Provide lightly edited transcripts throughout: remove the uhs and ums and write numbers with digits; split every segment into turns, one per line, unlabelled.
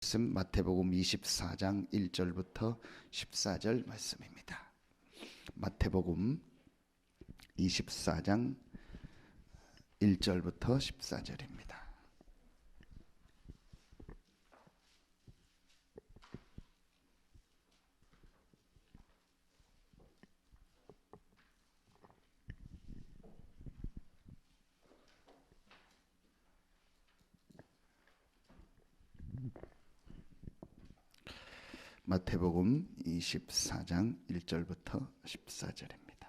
말씀 마태복음 24장 1절부터 14절 말씀입니다. 마태복음 24장 1절부터 14절입니다. 마태복음 24장 1절부터 14절입니다.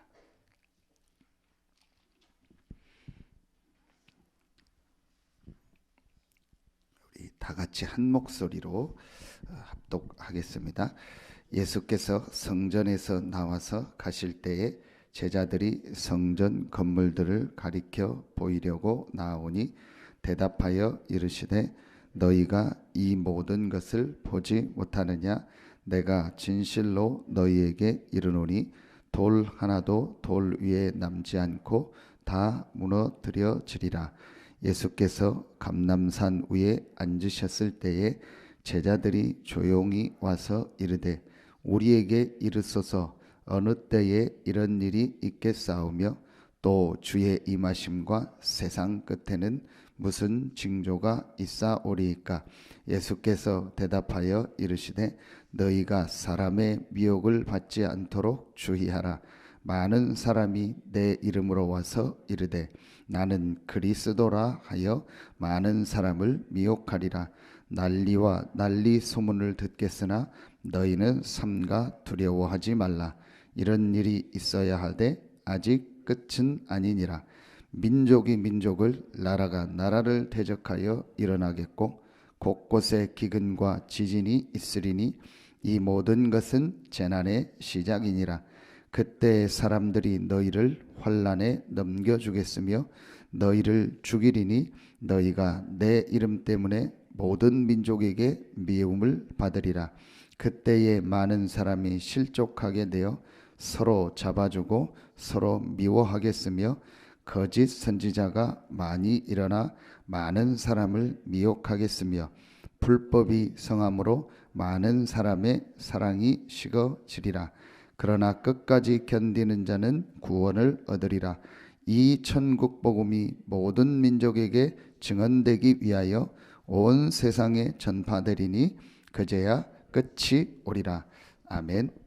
우리 다 같이 한 목소리로 합독하겠습니다. 예수께서 성전에서 나와서 가실 때에 제자들이 성전 건물들을 가리켜 보이려고 나오니 대답하여 이르시되 너희가 이 모든 것을 보지 못하느냐? 내가 진실로 너희에게 이르노니 돌 하나도 돌 위에 남지 않고 다 무너뜨려지리라. 예수께서 감람산 위에 앉으셨을 때에 제자들이 조용히 와서 이르되 우리에게 이르소서 어느 때에 이런 일이 있겠사오며 또 주의 임하심과 세상 끝에는 무슨 징조가 있사오리이까? 예수께서 대답하여 이르시되 너희가 사람의 미혹을 받지 않도록 주의하라. 많은 사람이 내 이름으로 와서 이르되 나는 그리스도라 하여 많은 사람을 미혹하리라. 난리와 난리 소문을 듣겠으나 너희는 삼가 두려워하지 말라. 이런 일이 있어야 하되 아직 끝은 아니니라. 민족이 민족을 나라가 나라를 대적하여 일어나겠고 곳곳에 기근과 지진이 있으리니 이 모든 것은 재난의 시작이니라. 그때 사람들이 너희를 환난에 넘겨주겠으며 너희를 죽이리니 너희가 내 이름 때문에 모든 민족에게 미움을 받으리라. 그때에 많은 사람이 실족하게 되어 서로 잡아주고 서로 미워하겠으며 거짓 선지자가 많이 일어나 많은 사람을 미혹하겠으며 불법이 성함으로 많은 사람의 사랑이 식어지리라. 그러나 끝까지 견디는 자는 구원을 얻으리라. 이 천국 복음이 모든 민족에게 증언되기 위하여 온 세상에 전파되리니 그제야 끝이 오리라. 아멘.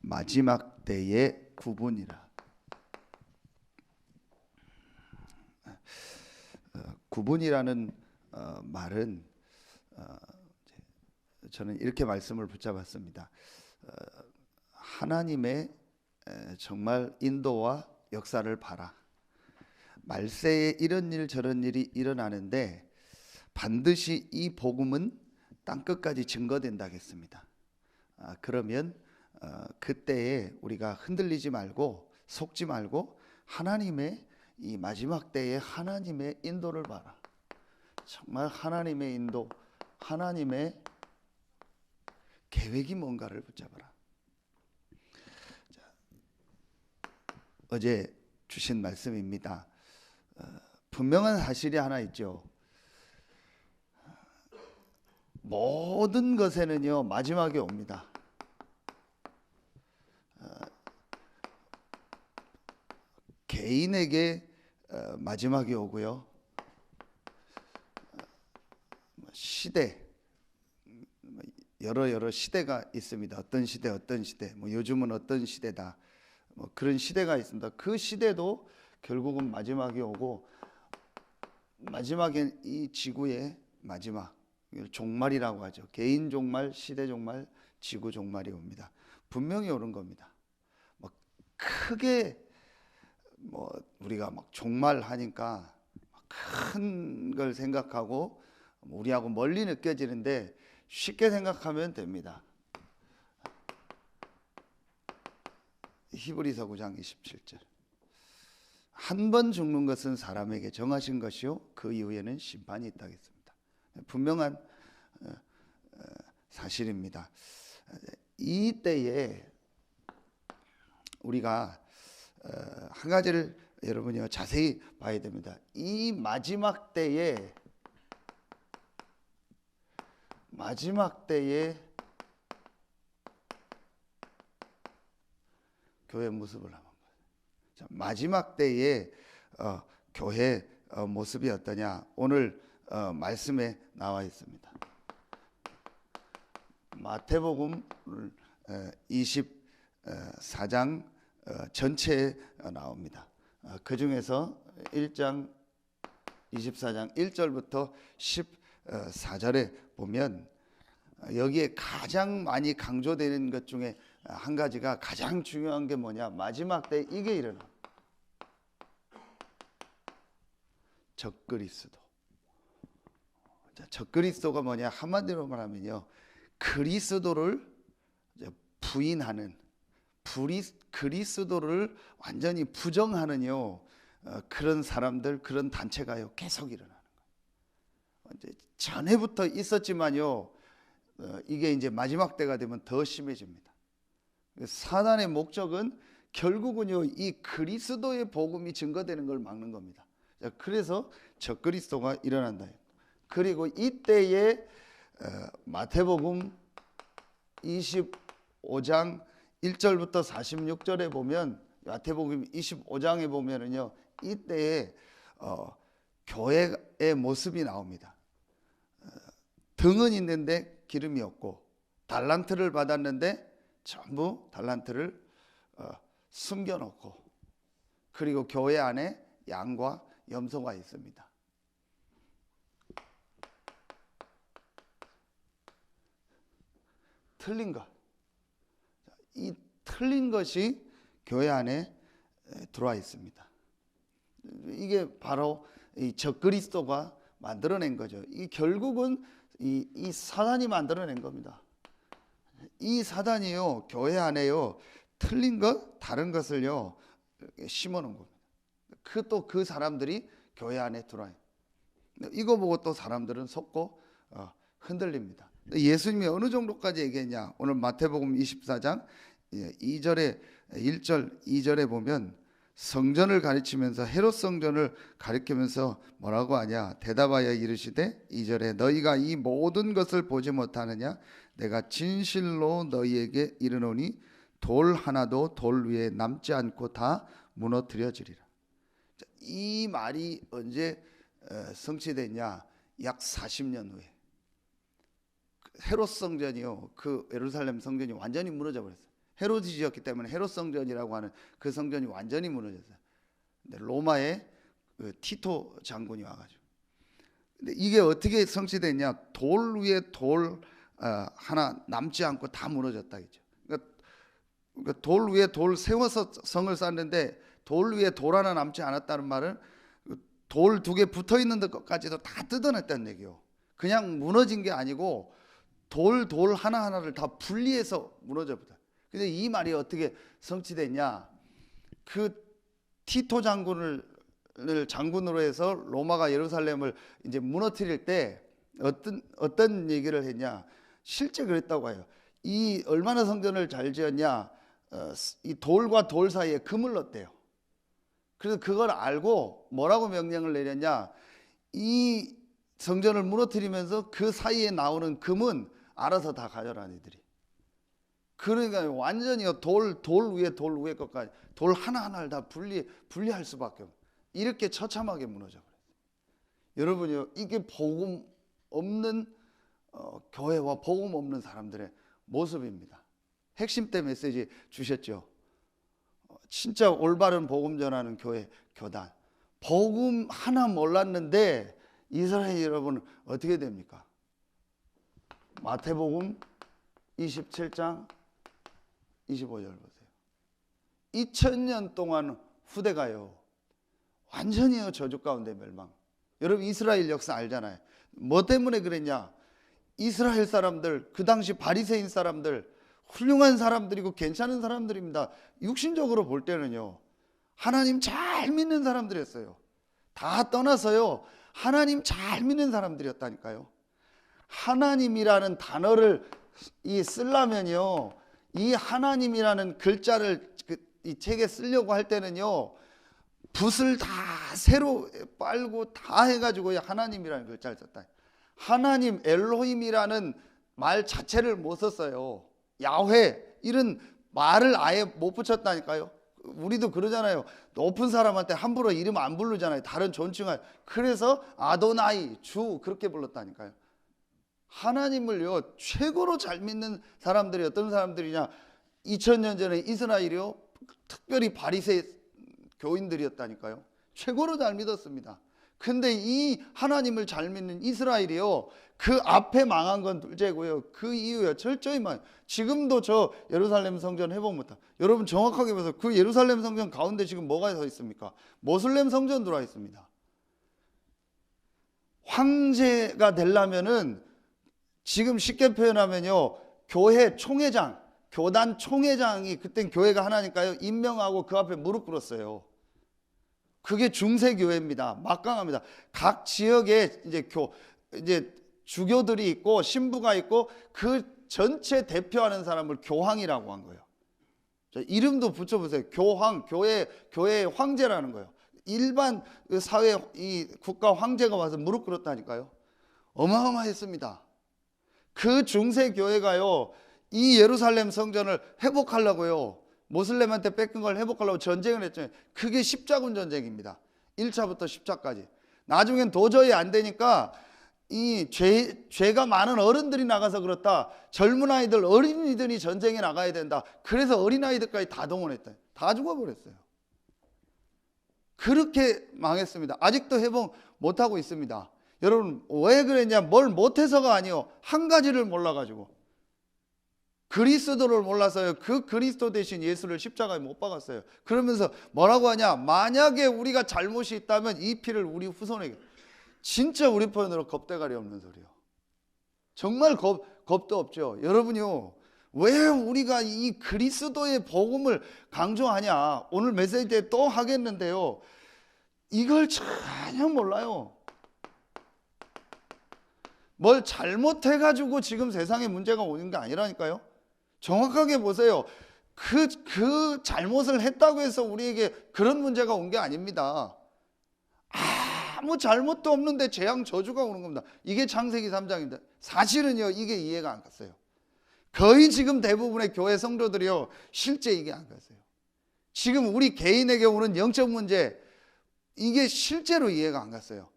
마지막 때의 구분이라. 구분이라는 말은 저는 이렇게 말씀을 붙잡았습니다. 하나님의 정말 인도와 역사를 봐라. 말세에 이런 일 저런 일이 일어나는데 반드시 이 복음은 땅끝까지 증거된다 했습니다. 그러면 그때에 우리가 흔들리지 말고 속지 말고 하나님의 이 마지막 때에 하나님의 인도를 봐라. 정말 하나님의 인도, 하나님의 계획이 뭔가를 붙잡아라. 자, 어제 주신 말씀입니다. 분명한 사실이 하나 있죠. 모든 것에는요 마지막이 옵니다. 개인에게 마지막이 오고요. 시대 여러 시대가 있습니다. 어떤 시대 요즘은 어떤 시대다. 그런 시대가 있습니다. 그 시대도 결국은 마지막이 오고 마지막엔 이 지구의 마지막 종말이라고 하죠. 개인 종말, 시대 종말, 지구 종말이 옵니다. 분명히 오는 겁니다. 크게 우리가 종말하니까 큰 걸 생각하고 우리하고 멀리 느껴지는데 쉽게 생각하면 됩니다. 히브리서 9장 27절. 한 번 죽는 것은 사람에게 정하신 것이요 그 이후에는 심판이 있다 했습니다. 분명한 사실입니다. 이 때에 우리가 한 가지를 여러분이 자세히 봐야 됩니다. 이 마지막 때에 교회 모습을 한번 봐요. 자, 마지막 때에 교회 모습이 어떠냐? 오늘 말씀에 나와 있습니다. 마태복음 24장 전체에 나옵니다. 그 중에서 1장 24장 1절부터 14절에 보면 여기에 가장 많이 강조되는 것 중에 한 가지가, 가장 중요한 게 뭐냐? 마지막 때 이게 일어나. 적그리스도. 적그리스도가 뭐냐? 한마디로 말하면요, 그리스도를 부인하는, 그리스도를 완전히 부정하는요, 그런 사람들, 그런 단체가요 계속 일어나는 거예요. 전에부터 있었지만요, 이게 이제 마지막 때가 되면 더 심해집니다. 사단의 목적은 결국은요, 이 그리스도의 복음이 증거되는 걸 막는 겁니다. 그래서 적그리스도가 일어난다. 그리고 이때에 마태복음 25장 1절부터 46절에 보면, 마태복음 25장에 보면은요, 이때에 교회의 모습이 나옵니다. 등은 있는데 기름이 없고, 달란트를 받았는데 전부 달란트를 숨겨놓고, 그리고 교회 안에 양과 염소가 있습니다. 틀린 것, 이 틀린 것이 교회 안에 들어와 있습니다. 이게 바로 이 적그리스도가 만들어낸 거죠. 이 결국은 이 사단이 만들어낸 겁니다. 이 사단이요, 교회 안에요, 틀린 것, 다른 것을요 심어놓은 겁니다. 그 사람들이 교회 안에 들어와요. 이거 보고 또 사람들은 속고 흔들립니다. 예수님이 어느 정도까지 얘기했냐? 오늘 마태복음 24장 2절에 1절 2절에 보면, 성전을 가르치면서, 헤롯 성전을 가리키면서 뭐라고 하냐? 대답하여 이르시되 2절에 너희가 이 모든 것을 보지 못하느냐? 내가 진실로 너희에게 이르노니 돌 하나도 돌 위에 남지 않고 다 무너뜨려지리라. 이 말이 언제 성취됐냐? 약 40년 후에. 헤롯 성전이요, 그 예루살렘 성전이 완전히 무너져 버렸어요. 헤롯이 지었기 때문에 헤롯 성전이라고 하는 그 성전이 완전히 무너졌어요. 근데 로마의 그 티토 장군이 와가지고, 근데 이게 어떻게 성취됐냐? 돌 위에 돌 하나 남지 않고 다 무너졌다겠죠. 그러니까 돌 위에 돌 세워서 성을 쌓는데 돌 위에 돌 하나 남지 않았다는 말은 돌 2개 붙어 있는 것까지도 다 뜯어냈다는 얘기요. 그냥 무너진 게 아니고 돌 하나하나를 다 분리해서 무너져 버렸다. 근데 이 말이 어떻게 성취됐냐? 그 티토 장군을 장군으로 해서 로마가 예루살렘을 이제 무너뜨릴 때 어떤 얘기를 했냐? 실제 그랬다고 해요. 이 얼마나 성전을 잘 지었냐? 이 돌과 돌 사이에 금을 넣었대요. 그래서 그걸 알고 뭐라고 명령을 내렸냐? 이 성전을 무너뜨리면서 그 사이에 나오는 금은 알아서 다 가져라 니들이. 그러니까 완전히 돌 위에 돌 위에 것까지 돌 하나하나를 다 분리할 수밖에 없어요. 이렇게 처참하게 무너져 버렸어요. 여러분요, 이게 복음 없는 교회와 복음 없는 사람들의 모습입니다. 핵심때 메시지 주셨죠. 진짜 올바른 복음 전하는 교회, 교단. 복음 하나 몰랐는데 이스라엘 여러분 어떻게 됩니까? 마태복음 27장 25절 보세요. 2000년 동안 후대가요 완전히 저주 가운데 멸망. 여러분 이스라엘 역사 알잖아요. 뭐 때문에 그랬냐? 이스라엘 사람들, 그 당시 바리새인 사람들, 훌륭한 사람들이고 괜찮은 사람들입니다. 육신적으로 볼 때는요, 하나님 잘 믿는 사람들이었어요. 다 떠나서요, 하나님 잘 믿는 사람들이었다니까요. 하나님이라는 단어를 쓰려면요, 이 하나님이라는 글자를 이 책에 쓰려고 할 때는요, 붓을 다 새로 빨고 다 해가지고 하나님이라는 글자를 썼다. 하나님 엘로힘이라는 말 자체를 못 썼어요. 야훼 이런 말을 아예 못 붙였다니까요. 우리도 그러잖아요. 높은 사람한테 함부로 이름 안 부르잖아요. 다른 존칭할. 그래서 아도나이 주 그렇게 불렀다니까요. 하나님을요 최고로 잘 믿는 사람들이 어떤 사람들이냐, 2000년 전에 이스라엘이요 특별히 바리새 교인들이었다니까요. 최고로 잘 믿었습니다. 근데 이 하나님을 잘 믿는 이스라엘이요, 그 앞에 망한 건 둘째고요, 그 이후에 철저히 지금도 저 예루살렘 성전 해보면 여러분 정확하게 보세요. 그 예루살렘 성전 가운데 지금 뭐가 서 있습니까? 모슬렘 성전 들어와 있습니다. 황제가 되려면은 지금 쉽게 표현하면요, 교회 총회장, 교단 총회장이, 그땐 교회가 하나니까요, 임명하고 그 앞에 무릎 꿇었어요. 그게 중세교회입니다. 막강합니다. 각 지역에 이제 주교들이 있고 신부가 있고 그 전체 대표하는 사람을 교황이라고 한 거예요. 이름도 붙여보세요. 교황, 교회의 황제라는 거예요. 일반 사회, 이 국가 황제가 와서 무릎 꿇었다니까요. 어마어마했습니다. 그 중세교회가요, 이 예루살렘 성전을 회복하려고요, 모슬렘한테 뺏긴 걸 회복하려고 전쟁을 했죠. 그게 십자군 전쟁입니다. 1차부터 10차까지. 나중엔 도저히 안 되니까 이 죄가 많은 어른들이 나가서 그렇다. 젊은 아이들, 어린이들이 전쟁에 나가야 된다. 그래서 어린아이들까지 다 동원했다. 다 죽어버렸어요. 그렇게 망했습니다. 아직도 회복 못하고 있습니다. 여러분 왜 그랬냐? 뭘 못해서가 아니요, 한 가지를 몰라가지고. 그리스도를 몰라서요, 그 그리스도 대신 예수를 십자가에 못 박았어요. 그러면서 뭐라고 하냐? 만약에 우리가 잘못이 있다면 이 피를 우리 후손에게. 진짜 우리 표현으로 겁대가리 없는 소리요. 정말 겁도 없죠. 여러분요, 왜 우리가 이 그리스도의 복음을 강조하냐? 오늘 메시지 때 또 하겠는데요, 이걸 전혀 몰라요. 뭘 잘못해가지고 지금 세상에 문제가 오는 게 아니라니까요. 정확하게 보세요. 그 잘못을 했다고 해서 우리에게 그런 문제가 온 게 아닙니다. 아무 잘못도 없는데 재앙 저주가 오는 겁니다. 이게 창세기 3장입니다. 사실은요, 이게 이해가 안 갔어요. 거의 지금 대부분의 교회 성도들이요, 실제 이게 안 갔어요. 지금 우리 개인에게 오는 영적 문제, 이게 실제로 이해가 안 갔어요.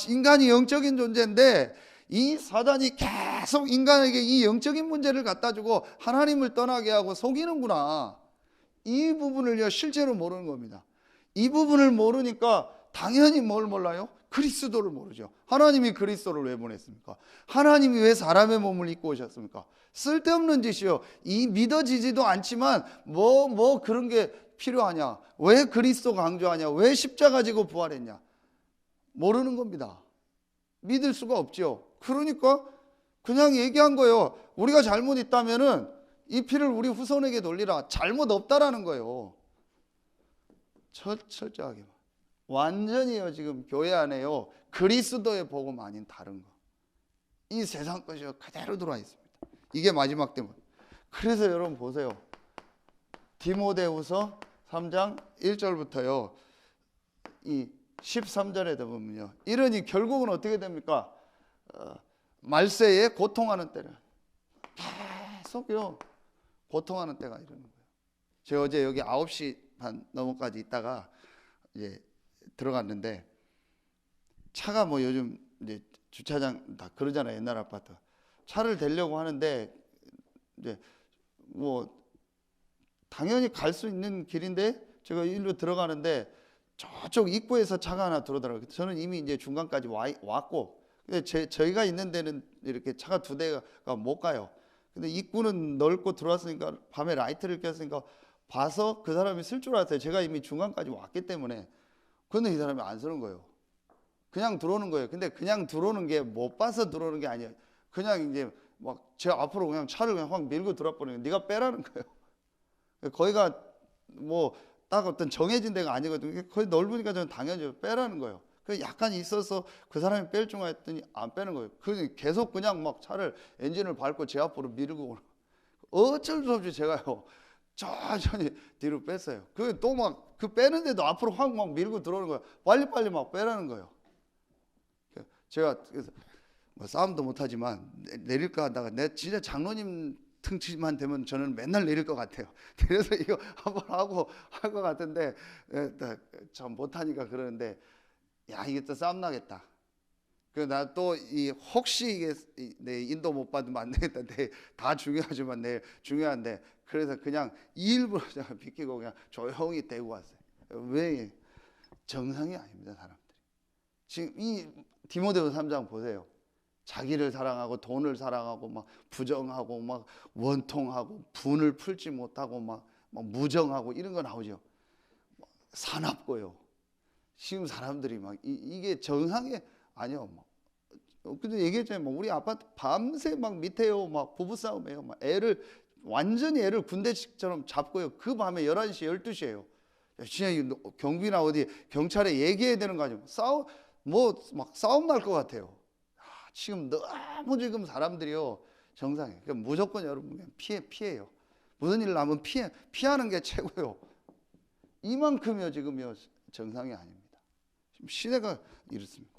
인간이 영적인 존재인데 이 사단이 계속 인간에게 이 영적인 문제를 갖다 주고 하나님을 떠나게 하고 속이는구나. 이 부분을요, 실제로 모르는 겁니다. 이 부분을 모르니까 당연히 뭘 몰라요? 그리스도를 모르죠. 하나님이 그리스도를 왜 보냈습니까? 하나님이 왜 사람의 몸을 입고 오셨습니까? 쓸데없는 짓이요. 이 믿어지지도 않지만 뭐 그런 게 필요하냐? 왜 그리스도 강조하냐? 왜 십자가 지고 부활했냐? 모르는 겁니다. 믿을 수가 없죠. 그러니까 그냥 얘기한 거예요. 우리가 잘못 있다면은 이 피를 우리 후손에게 돌리라. 잘못 없다라는 거예요. 철저하게. 완전히요, 지금 교회 안에요, 그리스도의 복음 아닌 다른 거, 이 세상 것이 그대로 들어와 있습니다. 이게 마지막 때문. 그래서 여러분 보세요. 디모데후서 3장 1절부터요 이 13절에 보면요, 이러니 결국은 어떻게 됩니까? 말세에 고통하는 때를 계속요 고통하는 때가 이러는 거예요. 제가 어제 여기 9시 반 넘어까지 있다가 이제 들어갔는데, 차가 뭐 요즘 이제 주차장 다 그러잖아요. 옛날 아파트 차를 대려고 하는데 이제 뭐 당연히 갈 수 있는 길인데 제가 일로 들어가는데 저쪽 입구에서 차가 하나 들어오더라고요. 저는 이미 이제 중간까지 왔고, 근데 저희가 있는 데는 이렇게 차가 2대가 못 가요. 근데 입구는 넓고 들어왔으니까 밤에 라이트를 켰으니까 봐서 그 사람이 쓸 줄 알았어요. 제가 이미 중간까지 왔기 때문에. 근데 이 사람이 안 쓰는 거예요. 그냥 들어오는 거예요. 근데 그냥 들어오는 게 못 봐서 들어오는 게 아니에요. 그냥 이제 막 제 앞으로 그냥 차를 그냥 확 밀고 들어버리는 거예요. 네가 빼라는 거예요. 거기가 뭐 딱 어떤 정해진 데가 아니거든요. 거기 넓으니까 저는 당연히 빼라는 거예요. 그 약간 있어서 그 사람이 뺄 줄 알았더니 안 빼는 거예요. 계속 그냥 막 차를 엔진을 밟고 제 앞으로 밀고 오는. 어쩔 수 없이 제가요 천천히 뒤로 뺐어요. 그 또 막 그 빼는데도 앞으로 확 막 밀고 들어오는 거예요. 빨리빨리 막 빼라는 거예요. 제가 그래서 뭐 싸움도 못하지만 내릴까 하다가 내 진짜 장로님 등치만 되면 저는 맨날 내릴 것 같아요. 그래서 이거 한번 하고 할 것 같은데 참 못하니까 그러는데 야 이게 또 싸움 나겠다. 그 나 또 이 혹시 이게 내 인도 못 받으면 안 되겠다. 다 중요하지만 내 중요한데 그래서 그냥 일부러 제가 비키고 그냥 조용히 대고 왔어요. 왜 정상이 아닙니다 사람들이. 지금 이 디모데후서 3장 보세요. 자기를 사랑하고 돈을 사랑하고 막 부정하고 막 원통하고 분을 풀지 못하고 막 무정하고 이런 거 나오죠. 사납고요. 지금 사람들이 막 이게 정상이 아니요. 근데 얘기했잖아요. 뭐 우리 아파트 밤새 막 밑에요. 막 부부싸움해요. 막 애를 완전히 애를 군대식처럼 잡고요. 그 밤에 11시, 12시에요. 진짜 경비나 어디 경찰에 얘기해야 되는 거 아니에요. 막 싸움 날 것 같아요. 지금 너무 지금 사람들이요. 정상이에요. 그러니까 무조건 여러분 그냥 피해요. 무슨 일 나면 피하는 게 최고요. 이만큼이요 지금요 정상이 아닙니다. 지금 시대가 이렇습니다.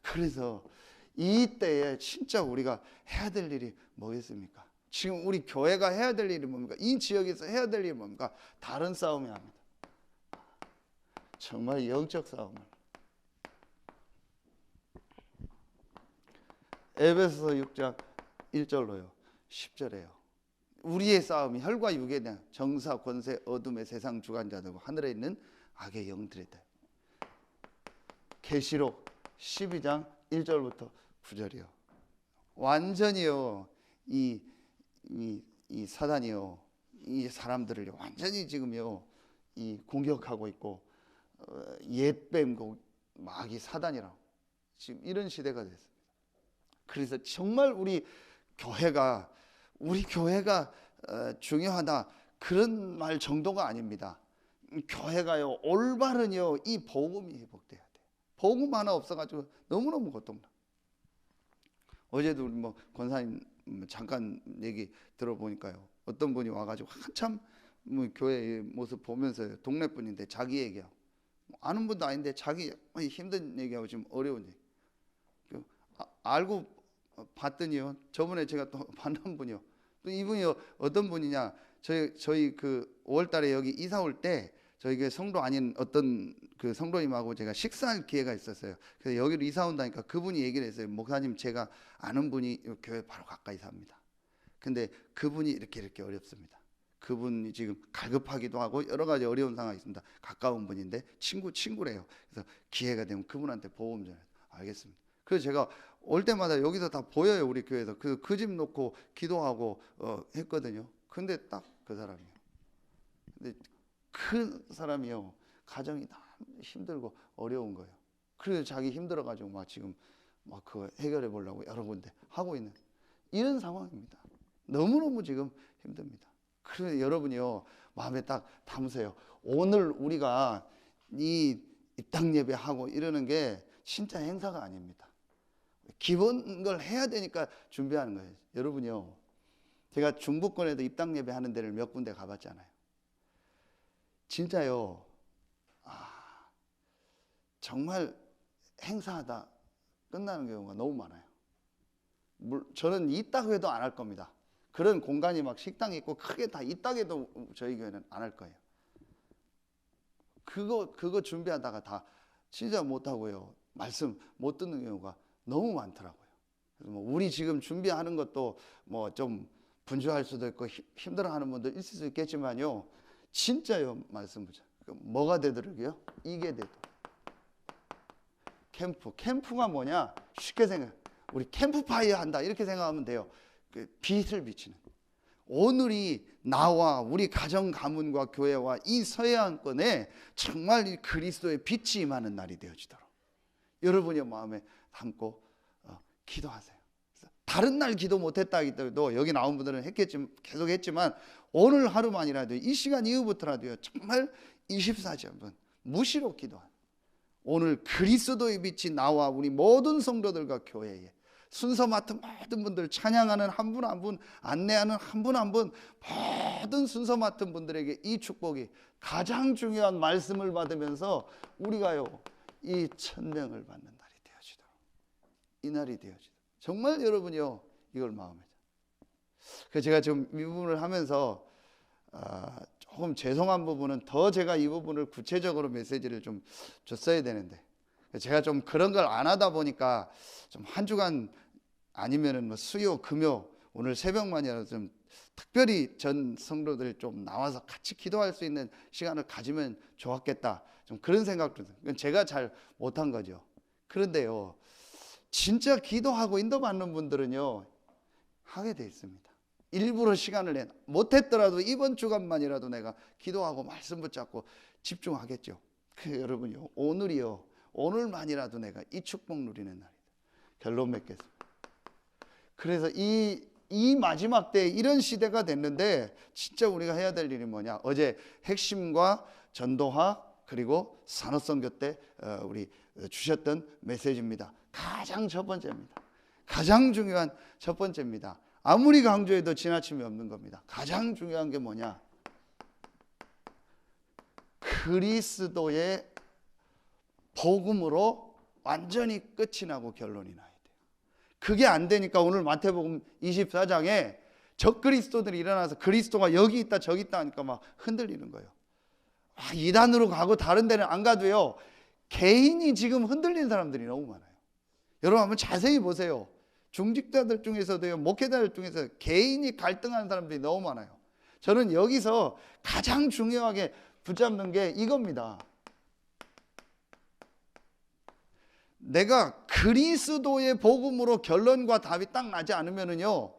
그래서 이때에 진짜 우리가 해야 될 일이 뭐겠습니까? 지금 우리 교회가 해야 될 일이 뭡니까? 이 지역에서 해야 될 일이 뭡니까? 다른 싸움이 합니다. 정말 영적 싸움을. 에베소서 6장 1절로요 10절에요. 우리의 싸움이 혈과 육에 대한 정사, 권세, 어둠의 세상 주관자들과 하늘에 있는 악의 영들이다. 계시록 12장 1절부터 9절이요. 완전히요 이 사단이요 이 사람들을 완전히 지금요 이 공격하고 있고 옛뱀 마귀 사단이라고 지금 이런 시대가 됐습니다. 그래서 정말 우리 교회가 중요하다 그런 말 정도가 아닙니다. 교회가요 올바른요 이 복음이 회복돼야 돼요. 복음 하나 없어가지고 너무너무 고통나. 어제도 우리 뭐 권사님 잠깐 얘기 들어보니까요 어떤 분이 와가지고 한참 뭐 교회 모습 보면서 동네 분인데 자기 얘기하고 아는 분도 아닌데 자기 힘든 얘기하고 지금 어려운 얘기 알고 봤더니요 저번에 제가 또 만난 분이요 또 이분이 어떤 분이냐 저희 그 5월달에 여기 이사 올 때 저희 그 성도 아닌 어떤 그 성도님하고 제가 식사할 기회가 있었어요. 그래서 여기로 이사 온다니까 그분이 얘기를 했어요. 목사님 제가 아는 분이 교회 바로 가까이 삽니다. 근데 그분이 이렇게 어렵습니다. 그분이 지금 갈급하기도 하고 여러 가지 어려운 상황이 있습니다. 가까운 분인데 친구래요. 그래서 기회가 되면 그분한테 보험 전해. 알겠습니다. 그래서 제가 올 때마다 여기서 다 보여요. 우리 교회에서 그 집 놓고 기도하고 했거든요. 근데 딱 그 사람이요. 근데 그 사람이요 가정이 다 힘들고 어려운 거예요. 그래서 자기 힘들어가지고 막 지금 막 그거 해결해 보려고 여러 군데 하고 있는 이런 상황입니다. 너무너무 지금 힘듭니다. 그래서 여러분이요 마음에 딱 담으세요. 오늘 우리가 이 입당 예배하고 이러는 게 진짜 행사가 아닙니다. 기본 걸 해야 되니까 준비하는 거예요. 여러분이요 제가 중부권에도 입당 예배 하는 데를 몇 군데 가봤잖아요. 진짜요 정말 행사하다 끝나는 경우가 너무 많아요. 저는 이따 해도 안 할 겁니다. 그런 공간이 막 식당이 있고 크게 다 이따 해도 저희 교회는 안 할 거예요. 그거 준비하다가 다 진짜 못하고요 말씀 못 듣는 경우가 너무 많더라고요. 그래서 뭐 우리 지금 준비하는 것도 뭐 좀 분주할 수도 있고 힘들어하는 분도 있을 수 있겠지만요 진짜요 말씀 보자. 뭐가 되도록요? 이게 되도록. 캠프가 뭐냐? 쉽게 생각. 우리 캠프파이어 한다 이렇게 생각하면 돼요. 그 빛을 비치는. 오늘이 나와 우리 가정 가문과 교회와 이 서해안권에 정말 이 그리스도의 빛이 임하는 날이 되어지도록 여러분의 마음에 담고 기도하세요. 다른 날 기도 못했다 하더라도 여기 나온 분들은 계속 했지만 오늘 하루만이라도 이 시간 이후부터라도요 정말 24시간 무시로 기도하는 오늘 그리스도의 빛이 나와 우리 모든 성도들과 교회에 순서 맡은 모든 분들, 찬양하는 한 분 한 분, 안내하는 한 분 한 분, 모든 순서 맡은 분들에게 이 축복이 가장 중요한 말씀을 받으면서 우리가요 이 1000명을 받는 날이 되어지도록, 이 날이 되어지도록 정말 여러분이요 이걸 마음에 잡고. 그래서 제가 지금 이 부분을 하면서 조금 죄송한 부분은 더 제가 이 부분을 구체적으로 메시지를 좀 줬어야 되는데, 제가 좀 그런 걸 안 하다 보니까 좀 한 주간 아니면은 뭐 수요 금요 오늘 새벽만이라도 좀 특별히 전 성도들 좀 나와서 같이 기도할 수 있는 시간을 가지면 좋았겠다, 좀 그런 생각도 들어요. 제가 잘 못한 거죠. 그런데요 진짜 기도하고 인도받는 분들은요 하게 돼 있습니다. 일부러 시간을 내 못했더라도 이번 주간만이라도 내가 기도하고 말씀 붙잡고 집중하겠죠. 여러분요 오늘이요 오늘만이라도 내가 이 축복 누리는 날이다. 결론 맺겠습니다. 그래서 이 마지막 때 이런 시대가 됐는데 진짜 우리가 해야 될 일이 뭐냐, 어제 핵심과 전도화 그리고 산업선교 때 우리 주셨던 메시지입니다. 가장 첫 번째입니다. 가장 중요한 첫 번째입니다. 아무리 강조해도 지나침이 없는 겁니다. 가장 중요한 게 뭐냐, 그리스도의 복음으로 완전히 끝이 나고 결론이 나야 돼요. 그게 안 되니까 오늘 마태복음 24장에 적그리스도들이 일어나서 그리스도가 여기 있다 저기 있다 하니까 막 흔들리는 거예요. 이단으로 가고 다른 데는 안 가도요 개인이 지금 흔들리는 사람들이 너무 많아요. 여러분 한번 자세히 보세요. 중직자들 중에서도요 목회자들 중에서 개인이 갈등하는 사람들이 너무 많아요. 저는 여기서 가장 중요하게 붙잡는 게 이겁니다. 내가 그리스도의 복음으로 결론과 답이 딱 나지 않으면은요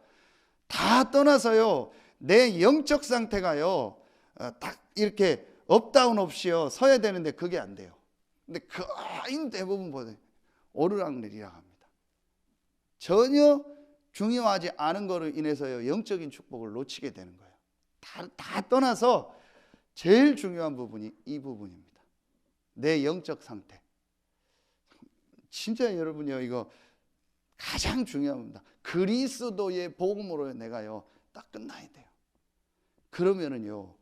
다 떠나서요 내 영적 상태가요 딱 이렇게 업다운 없이요 서야 되는데 그게 안 돼요. 근데 거의 대부분 보세요 오르락내리락 합니다. 전혀 중요하지 않은 거로 인해서요 영적인 축복을 놓치게 되는 거예요. 다 떠나서 제일 중요한 부분이 이 부분입니다. 내 영적 상태. 진짜 여러분이요 이거 가장 중요합니다. 그리스도의 복음으로 내가요 딱 끝나야 돼요. 그러면은요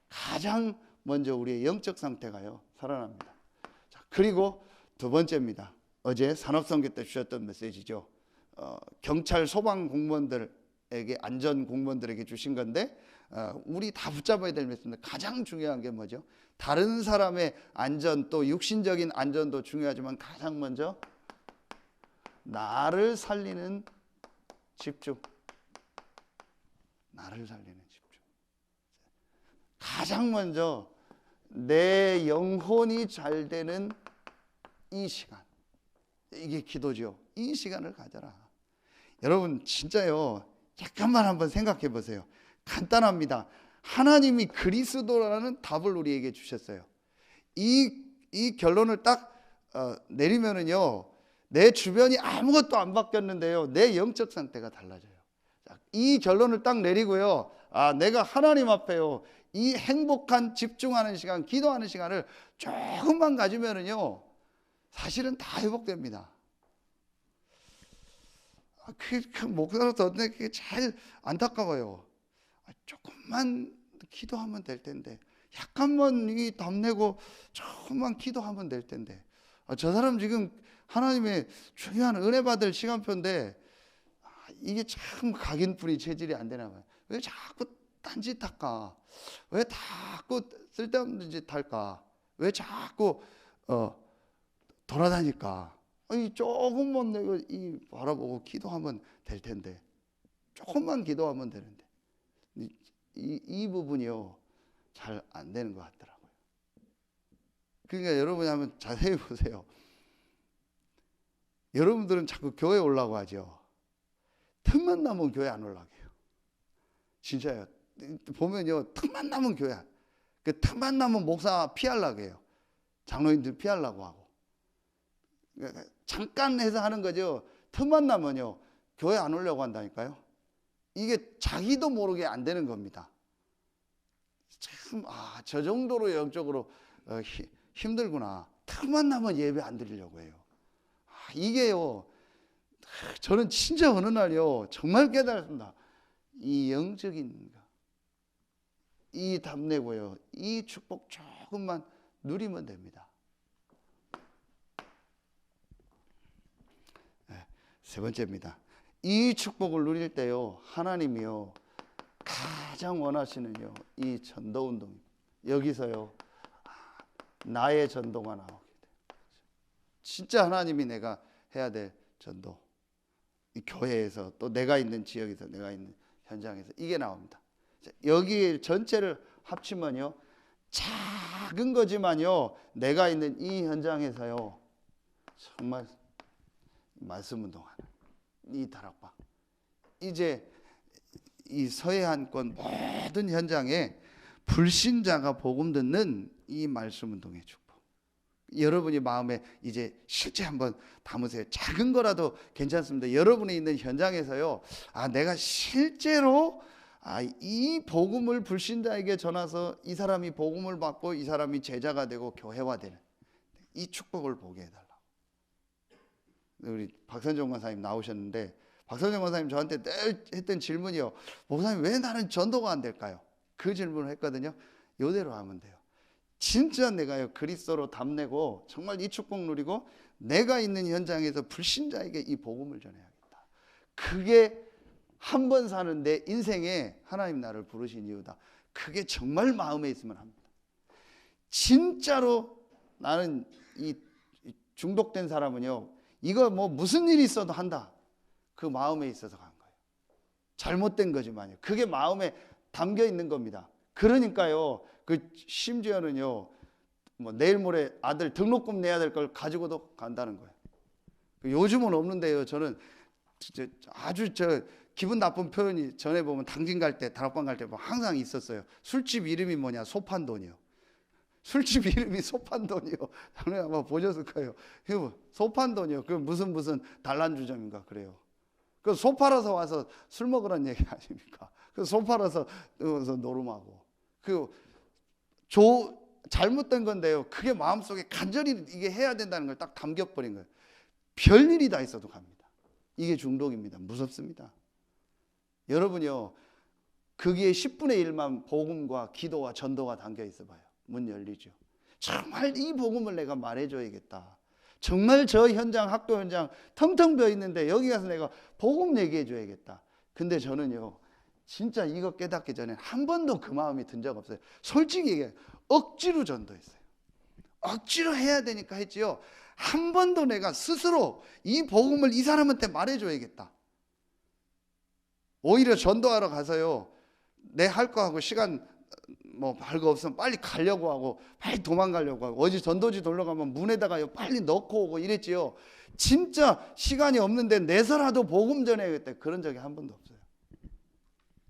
가장 먼저 우리의 영적 상태가요 살아납니다. 자, 그리고 두 번째입니다. 어제 산업선교 때 주셨던 메시지죠. 경찰 소방 공무원들에게, 안전 공무원들에게 주신 건데 우리 다 붙잡아야 될 메시지인데 가장 중요한 게 뭐죠? 다른 사람의 안전 또 육신적인 안전도 중요하지만 가장 먼저 나를 살리는 집중. 나를 살리는 집중. 가장 먼저 내 영혼이 잘 되는 이 시간, 이게 기도죠. 이 시간을 가져라. 여러분 진짜요 약간만 한번 생각해 보세요. 간단합니다. 하나님이 그리스도라는 답을 우리에게 주셨어요. 이 결론을 딱 내리면은요 내 주변이 아무것도 안 바뀌었는데요 내 영적 상태가 달라져요. 이 결론을 딱 내리고요 내가 하나님 앞에요 이 행복한 집중하는 시간, 기도하는 시간을 조금만 가지면은요 사실은 다 회복됩니다. 그 목사로서 그게 잘 안타까워요. 조금만 기도하면 될 텐데, 약간만 이 답내고 조금만 기도하면 될 텐데, 저 사람 지금 하나님의 중요한 은혜 받을 시간표인데 이게 참 각인뿐이 체질이 안 되나 봐요. 왜 자꾸 딴짓 할까? 왜 자꾸 쓸데없는 짓 할까? 왜 자꾸 돌아다닐까? 조금만 내가 이 바라보고 기도하면 될 텐데, 조금만 기도하면 되는데 이 부분이요 잘 안 되는 것 같더라고요. 그러니까 여러분이 한번 자세히 보세요. 여러분들은 자꾸 교회 오려고 하죠. 틈만 나면 교회 안 오려고 해요. 진짜요. 보면요 틈만 나면 교회, 그 틈만 나면 목사 피하려고 해요. 장로님들 피하려고 하고. 잠깐 해서 하는 거죠. 틈만 나면요 교회 안 오려고 한다니까요. 이게 자기도 모르게 안 되는 겁니다. 참, 저 정도로 영적으로 힘들구나. 틈만 나면 예배 안 드리려고 해요. 이게요 저는 진짜 어느 날요 정말 깨달았습니다. 이 영적인 이 답내고요, 이 축복 조금만 누리면 됩니다. 네, 세 번째입니다. 이 축복을 누릴 때요, 하나님이요 가장 원하시는요 이 전도 운동입니다. 여기서요 나의 전도가 나오게 돼요. 진짜 하나님이 내가 해야 될 전도, 이 교회에서 또 내가 있는 지역에서 내가 있는 현장에서 이게 나옵니다. 여기 전체를 합치면요 작은 거지만요 내가 있는 이 현장에서요 정말 말씀 운동하는 이 다락방, 이제 이 서해안권 모든 현장에 불신자가 복음 듣는 이 말씀 운동의 축복, 여러분이 마음에 이제 실제 한번 담으세요. 작은 거라도 괜찮습니다. 여러분이 있는 현장에서요, 내가 실제로 이 복음을 불신자에게 전해서 이 사람이 복음을 받고 이 사람이 제자가 되고 교회화되는 이 축복을 보게 해달라고. 우리 박선정 권사님 나오셨는데, 박선정 권사님 저한테 늘 했던 질문이요, 목사님 왜 나는 전도가 안 될까요? 그 질문을 했거든요. 이대로 하면 돼요. 진짜 내가요 그리스도로 답내고 정말 이 축복 누리고 내가 있는 현장에서 불신자에게 이 복음을 전해야겠다. 그게 한 번 사는 내 인생에 하나님 나를 부르신 이유다. 그게 정말 마음에 있으면 합니다. 진짜로 나는 이 중독된 사람은요, 이거 뭐 무슨 일이 있어도 한다. 그 마음에 있어서 간 거예요. 잘못된 거지만요, 그게 마음에 담겨 있는 겁니다. 그러니까요, 그 심지어는요, 뭐 내일 모레 아들 등록금 내야 될 걸 가지고도 간다는 거예요. 요즘은 없는데요, 저는 아주 기분 나쁜 표현이 전에 보면 당진 갈 때, 다락방 갈 때 항상 있었어요. 술집 이름이 뭐냐? 소판돈이요. 술집 이름이 소판돈이요. 당연히 아마 보셨을 거예요. 소판돈이요. 그 무슨 단란주점인가 그래요. 그 소 팔아서 와서 술 먹으라는 얘기 아닙니까? 그 소 팔아서 노름하고 잘못된 건데요, 그게 마음속에 간절히 이게 해야 된다는 걸 딱 담겨버린 거예요. 별일이 다 있어도 갑니다. 이게 중독입니다. 무섭습니다. 여러분이요, 거기에 10분의 1만 복음과 기도와 전도가 담겨 있어 봐요. 문 열리죠. 정말 이 복음을 내가 말해줘야겠다. 정말 저 현장, 학교 현장 텅텅 비어 있는데 여기 가서 내가 복음 얘기해 줘야겠다. 근데 저는요, 진짜 이거 깨닫기 전에 한 번도 그 마음이 든 적 없어요. 솔직히 얘기해, 억지로 전도했어요. 억지로 해야 되니까 했지요. 한 번도 내가 스스로 이 복음을 이 사람한테 말해줘야겠다. 오히려 전도하러 가서요, 내 할 거 하고 시간 별거 없으면 빨리 가려고 하고 빨리 도망가려고 하고, 어제 전도지 돌러 가면 문에다가 빨리 넣고 오고 이랬지요. 진짜 시간이 없는데 내서라도 복음 전해야겠다. 그런 적이 한 번도 없어요.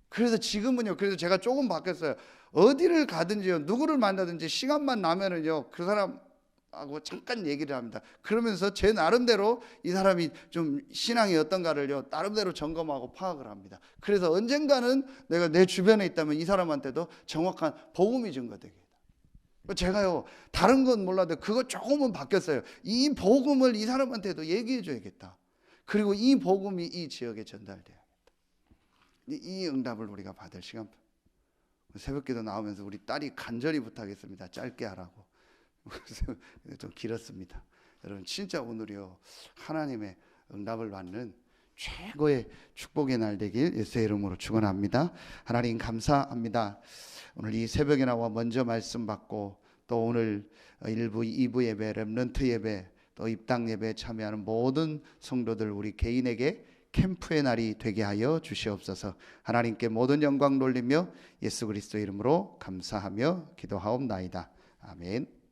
그래서 지금은요, 그래도 제가 조금 바뀌었어요. 어디를 가든지요, 누구를 만나든지 시간만 나면은요, 그 사람하고 잠깐 얘기를 합니다. 그러면서 제 나름대로 이 사람이 좀 신앙이 어떤가를요, 나름대로 점검하고 파악을 합니다. 그래서 언젠가는 내가 내 주변에 있다면 이 사람한테도 정확한 복음이 전가되겠다. 제가요, 다른 건 몰라도 그거 조금은 바뀌었어요. 이 복음을 이 사람한테도 얘기해 줘야겠다. 그리고 이 복음이 이 지역에 전달돼야겠다. 이 응답을 우리가 받을 시간. 새벽기도 나오면서 우리 딸이 간절히 부탁했습니다. 짧게 하라고. 좀 길었습니다. 여러분, 진짜 오늘이요, 하나님의 응답을 받는 최고의 축복의 날 되길 예수의 이름으로 축원합니다. 하나님 감사합니다. 오늘 이 새벽에 나와 먼저 말씀 받고, 또 오늘 1부, 2부 예배, 렘넌트 예배, 또 입당 예배에 참여하는 모든 성도들, 우리 개인에게 캠프의 날이 되게 하여 주시옵소서. 하나님께 모든 영광 돌리며 예수 그리스도 이름으로 감사하며 기도하옵나이다. 아멘.